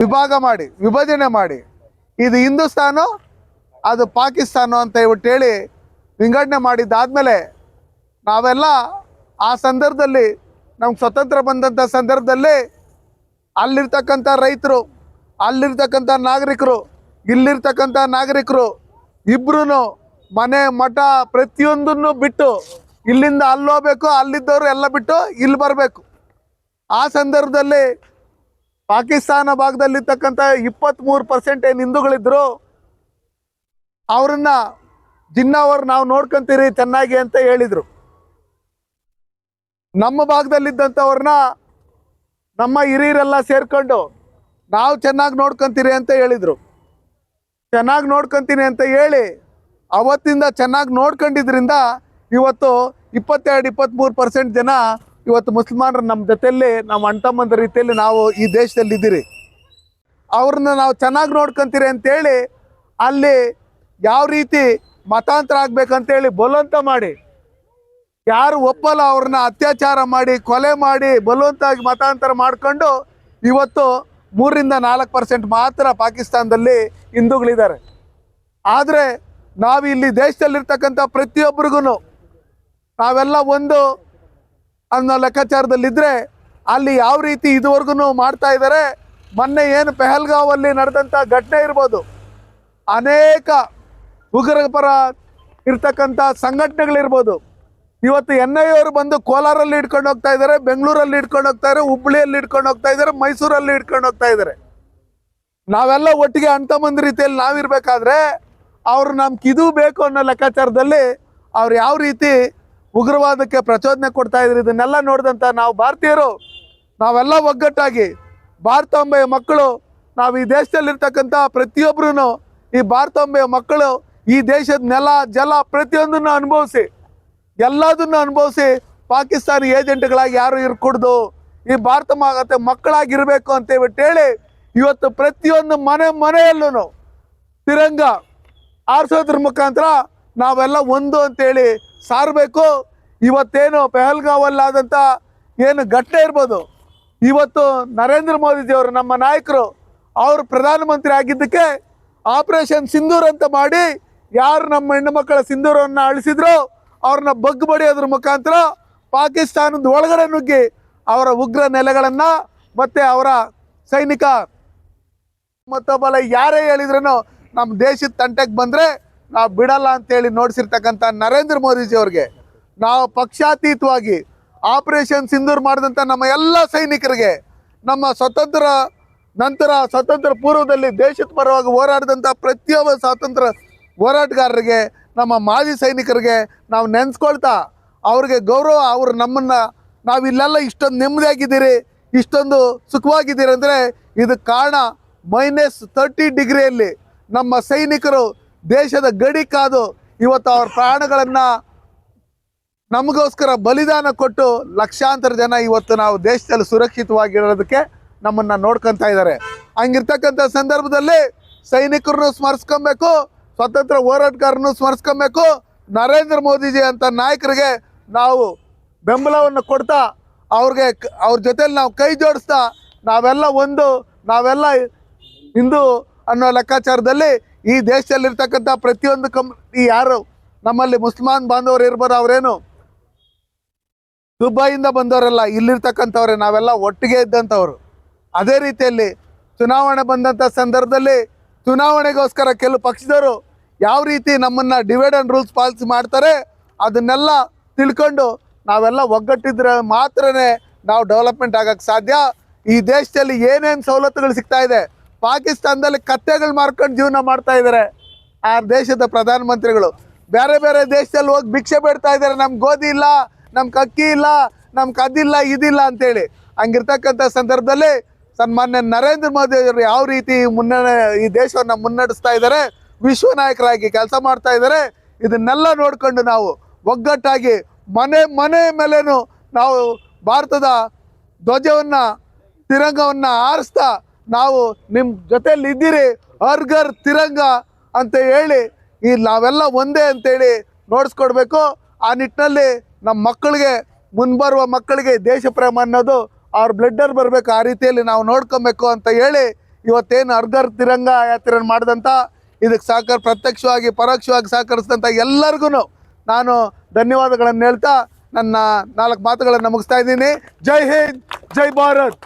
ವಿಭಾಗ ಮಾಡಿ ವಿಭಜನೆ ಮಾಡಿ ಇದು ಹಿಂದೂಸ್ತಾನ ಅದು ಪಾಕಿಸ್ತಾನ ಅಂತ ಹೇಳಿ ವಿಂಗಡಣೆ ಮಾಡಿದ್ದಾದಮೇಲೆ ನಾವೆಲ್ಲ ಆ ಸಂದರ್ಭದಲ್ಲಿ ನಮ್ಗೆ ಸ್ವತಂತ್ರ ಬಂದಂಥ ಸಂದರ್ಭದಲ್ಲಿ ಅಲ್ಲಿರ್ತಕ್ಕಂಥ ರೈತರು, ಅಲ್ಲಿರ್ತಕ್ಕಂಥ ನಾಗರಿಕರು, ಇಲ್ಲಿರ್ತಕ್ಕಂಥ ನಾಗರಿಕರು ಇಬ್ಬರೂ ಮನೆ ಮಠ ಪ್ರತಿಯೊಂದನ್ನು ಬಿಟ್ಟು ಇಲ್ಲಿಂದ ಅಲ್ಲೋಗ್ಬೇಕು, ಅಲ್ಲಿದ್ದವರು ಎಲ್ಲ ಬಿಟ್ಟು ಇಲ್ಲಿ ಬರಬೇಕು. ಆ ಸಂದರ್ಭದಲ್ಲಿ ಪಾಕಿಸ್ತಾನ ಭಾಗದಲ್ಲಿರ್ತಕ್ಕಂಥ 23% ಏನು ಹಿಂದೂಗಳಿದ್ರು ಅವ್ರನ್ನ ಜಿನ್ನವರು ನಾವು ನೋಡ್ಕೊಂತೀರಿ ಚೆನ್ನಾಗಿ ಅಂತ ಹೇಳಿದರು. ನಮ್ಮ ಭಾಗದಲ್ಲಿದ್ದಂಥವ್ರನ್ನ ನಮ್ಮ ಹಿರಿಯರೆಲ್ಲ ಸೇರ್ಕೊಂಡು ನಾವು ಚೆನ್ನಾಗಿ ನೋಡ್ಕೊಂತೀರಿ ಅಂತ ಹೇಳಿದರು. ಚೆನ್ನಾಗಿ ನೋಡ್ಕೊಂತೀನಿ ಅಂತ ಹೇಳಿ ಅವತ್ತಿಂದ ಚೆನ್ನಾಗಿ ನೋಡ್ಕೊಂಡಿದ್ರಿಂದ ಇವತ್ತು 22-23% ಜನ ಇವತ್ತು ಮುಸಲ್ಮಾನರು ನಮ್ಮ ಜೊತೆಯಲ್ಲಿ, ನಮ್ಮ ಅಣ್ತಮ್ಮಂದ ರೀತಿಯಲ್ಲಿ ನಾವು ಈ ದೇಶದಲ್ಲಿ ಇದ್ದೀರಿ. ಅವ್ರನ್ನ ನಾವು ಚೆನ್ನಾಗಿ ನೋಡ್ಕೊಂತೀರಿ ಅಂತೇಳಿ ಅಲ್ಲಿ ಯಾವ ರೀತಿ ಮತಾಂತರ ಆಗ್ಬೇಕಂತೇಳಿ ಬಲವಂತ ಮಾಡಿ, ಯಾರು ಒಪ್ಪಲ್ಲ ಅವ್ರನ್ನ ಅತ್ಯಾಚಾರ ಮಾಡಿ, ಕೊಲೆ ಮಾಡಿ, ಬಲವಂತಾಗಿ ಮತಾಂತರ ಮಾಡಿಕೊಂಡು ಇವತ್ತು 3-4% ಮಾತ್ರ ಪಾಕಿಸ್ತಾನದಲ್ಲಿ ಹಿಂದೂಗಳಿದ್ದಾರೆ. ಆದರೆ ನಾವು ಇಲ್ಲಿ ದೇಶದಲ್ಲಿರ್ತಕ್ಕಂಥ ಪ್ರತಿಯೊಬ್ಬರಿಗೂ ನಾವೆಲ್ಲ ಒಂದು ಅನ್ನೋ ಲೆಕ್ಕಾಚಾರದಲ್ಲಿದ್ದರೆ ಅಲ್ಲಿ ಯಾವ ರೀತಿ ಇದುವರೆಗೂ ಮಾಡ್ತಾ ಇದ್ದಾರೆ. ಮೊನ್ನೆ ಏನು ಪೆಹಲ್ಗಾವಲ್ಲಿ ನಡೆದಂಥ ಘಟನೆ ಇರ್ಬೋದು, ಅನೇಕ ಉಗ್ರಪರ ಇರ್ತಕ್ಕಂಥ ಸಂಘಟನೆಗಳಿರ್ಬೋದು, ಇವತ್ತು NIA ಅವರು ಬಂದು ಕೋಲಾರಲ್ಲಿ ಹಿಡ್ಕೊಂಡು ಹೋಗ್ತಾ ಇದ್ದಾರೆ, ಬೆಂಗಳೂರಲ್ಲಿ ಹಿಡ್ಕೊಂಡು ಹೋಗ್ತಾ ಇದ್ದಾರೆ, ಹುಬ್ಬಳ್ಳಿಯಲ್ಲಿ ಹಿಡ್ಕೊಂಡು ಹೋಗ್ತಾ ಇದ್ದಾರೆ, ಮೈಸೂರಲ್ಲಿ ಹಿಡ್ಕೊಂಡು ಹೋಗ್ತಾ ಇದ್ದಾರೆ. ನಾವೆಲ್ಲ ಒಟ್ಟಿಗೆ ಅಣ್ತಮ್ಮಂದ ರೀತಿಯಲ್ಲಿ ನಾವಿರಬೇಕಾದ್ರೆ ಅವರು ನಮ್ಗೆ ಇದು ಬೇಕು ಅನ್ನೋ ಲೆಕ್ಕಾಚಾರದಲ್ಲಿ ಅವ್ರು ಯಾವ ರೀತಿ ಉಗ್ರವಾದಕ್ಕೆ ಪ್ರಚೋದನೆ ಕೊಡ್ತಾ ಇದ್ರು. ಇದನ್ನೆಲ್ಲ ನೋಡಿದಂಥ ನಾವು ಭಾರತೀಯರು ನಾವೆಲ್ಲ ಒಗ್ಗಟ್ಟಾಗಿ ಭಾರತಾಂಬೆಯ ಮಕ್ಕಳು, ನಾವು ಈ ದೇಶದಲ್ಲಿರ್ತಕ್ಕಂಥ ಪ್ರತಿಯೊಬ್ಬರೂ ಈ ಭಾರತಾಂಬೆಯ ಮಕ್ಕಳು ಈ ದೇಶದ ನೆಲ ಜಲ ಪ್ರತಿಯೊಂದನ್ನು ಅನುಭವಿಸಿ, ಎಲ್ಲದನ್ನು ಅನುಭವಿಸಿ ಪಾಕಿಸ್ತಾನಿ ಏಜೆಂಟ್ಗಳಾಗಿ ಯಾರು ಇರ್ಕೂಡ್ದು, ಈ ಭಾರತ ಮಕ್ಕಳಾಗಿರ್ಬೇಕು ಅಂತ ಹೇಳಿ ಇವತ್ತು ಪ್ರತಿಯೊಂದು ಮನೆಯಲ್ಲೂ ತಿರಂಗ ಆರಿಸೋದ್ರ ಮುಖಾಂತರ ನಾವೆಲ್ಲ ಒಂದು ಅಂತೇಳಿ ಸಾರಬೇಕು. ಇವತ್ತೇನು ಪೆಹಲ್ಗಾವಲ್ಲಾದಂಥ ಏನು ಘಟನೆ ಇರ್ಬೋದು, ಇವತ್ತು ನರೇಂದ್ರ ಮೋದಿಜಿಯವರು ನಮ್ಮ ನಾಯಕರು ಅವರು ಪ್ರಧಾನಮಂತ್ರಿ ಆಗಿದ್ದಕ್ಕೆ ಆಪರೇಷನ್ ಸಿಂಧೂರ್ ಅಂತ ಮಾಡಿ ಯಾರು ನಮ್ಮ ಹೆಣ್ಣು ಮಕ್ಕಳ ಸಿಂಧೂರವನ್ನು ಅಳಿಸಿದ್ರು ಅವ್ರನ್ನ ಬಗ್ಗು ಬಡಿಯೋದ್ರ ಮುಖಾಂತರ ಪಾಕಿಸ್ತಾನದ ಒಳಗಡೆ ನುಗ್ಗಿ ಅವರ ಉಗ್ರ ನೆಲೆಗಳನ್ನು ಮತ್ತು ಅವರ ಸೈನಿಕ ಮತ್ತೊಬ್ಬಲ ಯಾರೇ ಹೇಳಿದ್ರೂ ನಮ್ಮ ದೇಶದ ತಂಟೆಗೆ ಬಂದರೆ ನಾವು ಬಿಡಲ್ಲ ಅಂತೇಳಿ ನೋಡಿಸಿರ್ತಕ್ಕಂಥ ನರೇಂದ್ರ ಮೋದಿಜಿಯವ್ರಿಗೆ ನಾವು ಪಕ್ಷಾತೀತವಾಗಿ ಆಪರೇಷನ್ ಸಿಂಧೂರ್ ಮಾಡಿದಂಥ ನಮ್ಮ ಎಲ್ಲ ಸೈನಿಕರಿಗೆ, ನಮ್ಮ ಸ್ವತಂತ್ರ ನಂತರ ಸ್ವತಂತ್ರ ಪೂರ್ವದಲ್ಲಿ ದೇಶದ ಪರವಾಗಿ ಹೋರಾಡಿದಂಥ ಪ್ರತಿಯೊಬ್ಬ ಸ್ವಾತಂತ್ರ್ಯ ಹೋರಾಟಗಾರರಿಗೆ, ನಮ್ಮ ಮಾಜಿ ಸೈನಿಕರಿಗೆ ನಾವು ನೆನೆಸ್ಕೊಳ್ತಾ ಅವ್ರಿಗೆ ಗೌರವ, ಅವರು ನಮ್ಮನ್ನು ನಾವು ಇಲ್ಲೆಲ್ಲ ಇಷ್ಟೊಂದು ನೆಮ್ಮದಿಯಾಗಿದ್ದೀರಿ, ಇಷ್ಟೊಂದು ಸುಖವಾಗಿದ್ದೀರಿ ಅಂದರೆ ಇದಕ್ಕೆ ಕಾರಣ -30 ಡಿಗ್ರಿಯಲ್ಲಿ ನಮ್ಮ ಸೈನಿಕರು ದೇಶದ ಗಡಿ ಕಾದು ಇವತ್ತು ಅವ್ರ ಪ್ರಾಣಗಳನ್ನು ನಮಗೋಸ್ಕರ ಬಲಿದಾನ ಕೊಟ್ಟು ಲಕ್ಷಾಂತರ ಜನ ಇವತ್ತು ನಾವು ದೇಶದಲ್ಲಿ ಸುರಕ್ಷಿತವಾಗಿರೋದಕ್ಕೆ ನಮ್ಮನ್ನು ನೋಡ್ಕೊತಾ ಇದ್ದಾರೆ. ಹಂಗಿರ್ತಕ್ಕಂಥ ಸಂದರ್ಭದಲ್ಲಿ ಸೈನಿಕರನ್ನು ಸ್ಮರಿಸ್ಕೊಬೇಕು, ಸ್ವತಂತ್ರ ಹೋರಾಟಗಾರನ್ನು ಸ್ಮರಿಸ್ಕೊಬೇಕು. ನರೇಂದ್ರ ಮೋದಿಜಿ ಅಂತ ನಾಯಕರಿಗೆ ನಾವು ಬೆಂಬಲವನ್ನು ಕೊಡ್ತಾ ಅವ್ರ ಜೊತೆಲಿ ನಾವು ಕೈ ಜೋಡಿಸ್ತಾ ನಾವೆಲ್ಲ ಒಂದು, ನಾವೆಲ್ಲ ಹಿಂದೂ ಅನ್ನೋ ಲೆಕ್ಕಾಚಾರದಲ್ಲಿ ಈ ದೇಶದಲ್ಲಿರ್ತಕ್ಕಂಥ ಪ್ರತಿಯೊಂದು ಯಾರು ನಮ್ಮಲ್ಲಿ ಮುಸ್ಲ್ಮಾನ್ ಬಾಂಧವರು ಇರ್ಬೋದು, ಅವರೇನು ದುಬೈಯಿಂದ ಬಂದವರೆಲ್ಲ ಇಲ್ಲಿರ್ತಕ್ಕಂಥವ್ರೆ, ನಾವೆಲ್ಲ ಒಟ್ಟಿಗೆ ಇದ್ದಂಥವ್ರು. ಅದೇ ರೀತಿಯಲ್ಲಿ ಚುನಾವಣೆ ಬಂದಂಥ ಸಂದರ್ಭದಲ್ಲಿ ಚುನಾವಣೆಗೋಸ್ಕರ ಕೆಲವು ಪಕ್ಷದವರು ಯಾವ ರೀತಿ ನಮ್ಮನ್ನು ಡಿವೈಡ್ ಆ್ಯಂಡ್ ರೂಲ್ಸ್ ಪಾಲಿಸಿ ಮಾಡ್ತಾರೆ ಅದನ್ನೆಲ್ಲ ತಿಳ್ಕೊಂಡು ನಾವೆಲ್ಲ ಒಗ್ಗಟ್ಟಿದ್ರೆ ಮಾತ್ರನೇ ನಾವು ಡೆವಲಪ್ಮೆಂಟ್ ಆಗೋಕ್ಕೆ ಸಾಧ್ಯ. ಈ ದೇಶದಲ್ಲಿ ಏನೇನು ಸವಲತ್ತುಗಳು ಸಿಗ್ತಾ ಇದೆ, ಪಾಕಿಸ್ತಾನದಲ್ಲಿ ಕತ್ತೆಗಳು ಮಾರ್ಕೊಂಡು ಜೀವನ ಮಾಡ್ತಾ ಇದ್ದಾರೆ ಆ ದೇಶದ ಪ್ರಧಾನಮಂತ್ರಿಗಳು. ಬೇರೆ ಬೇರೆ ದೇಶದಲ್ಲಿ ಹೋಗಿ ಭಿಕ್ಷೆ ಬೇಡ್ತಾ ಇದ್ದಾರೆ, ನಮ್ಗೆ ಗೋಧಿ ಇಲ್ಲ, ನಮ್ಗೆ ಅಕ್ಕಿ ಇಲ್ಲ, ನಮ್ಗೆ ಅದಿಲ್ಲ ಇದಿಲ್ಲ ಅಂತೇಳಿ. ಹಂಗಿರ್ತಕ್ಕಂಥ ಸಂದರ್ಭದಲ್ಲಿ ಸನ್ಮಾನ್ಯ ನರೇಂದ್ರ ಮೋದಿ ಅವರು ಯಾವ ರೀತಿ ಈ ದೇಶವನ್ನು ಮುನ್ನಡೆಸ್ತಾ ಇದ್ದಾರೆ, ವಿಶ್ವ ನಾಯಕರಾಗಿ ಕೆಲಸ ಮಾಡ್ತಾ ಇದ್ದಾರೆ, ಇದನ್ನೆಲ್ಲ ನೋಡಿಕೊಂಡು ನಾವು ಒಗ್ಗಟ್ಟಾಗಿ ಮನೆ ಮೇಲೇನು ನಾವು ಭಾರತದ ಧ್ವಜವನ್ನು ತಿರಂಗವನ್ನು ಆರಿಸ್ತಾ ನಾವು ನಿಮ್ಮ ಜೊತೆಯಲ್ಲಿ ಇದ್ದೀರಿ, ಹರ್ಘರ್ ತಿರಂಗ ಅಂತ ಹೇಳಿ ಈ ನಾವೆಲ್ಲ ಒಂದೇ ಅಂತೇಳಿ ನೋಡಿಸ್ಕೊಡ್ಬೇಕು. ಆ ನಿಟ್ಟಿನಲ್ಲಿ ನಮ್ಮ ಮಕ್ಕಳಿಗೆ, ಮುಂಬರುವ ಮಕ್ಕಳಿಗೆ ದೇಶ ಪ್ರೇಮ ಅನ್ನೋದು ಅವ್ರ ಬ್ಲಡ್ಡಲ್ಲಿ ಬರಬೇಕು, ಆ ರೀತಿಯಲ್ಲಿ ನಾವು ನೋಡ್ಕೊಬೇಕು ಅಂತ ಹೇಳಿ ಇವತ್ತೇನು ಹರ್ ತಿರಂಗ ಯಾತ್ರೆ ಮಾಡಿದಂಥ ಇದಕ್ಕೆ ಪ್ರತ್ಯಕ್ಷವಾಗಿ ಪರೋಕ್ಷವಾಗಿ ಸಹಕರಿಸಿದಂಥ ಎಲ್ಲರಿಗೂ ನಾನು ಧನ್ಯವಾದಗಳನ್ನು ಹೇಳ್ತಾ ನನ್ನ 4 ಮಾತುಗಳನ್ನು ಮುಗಿಸ್ತಾ ಇದ್ದೀನಿ. ಜೈ ಹಿಂದ್, ಜೈ ಭಾರತ್.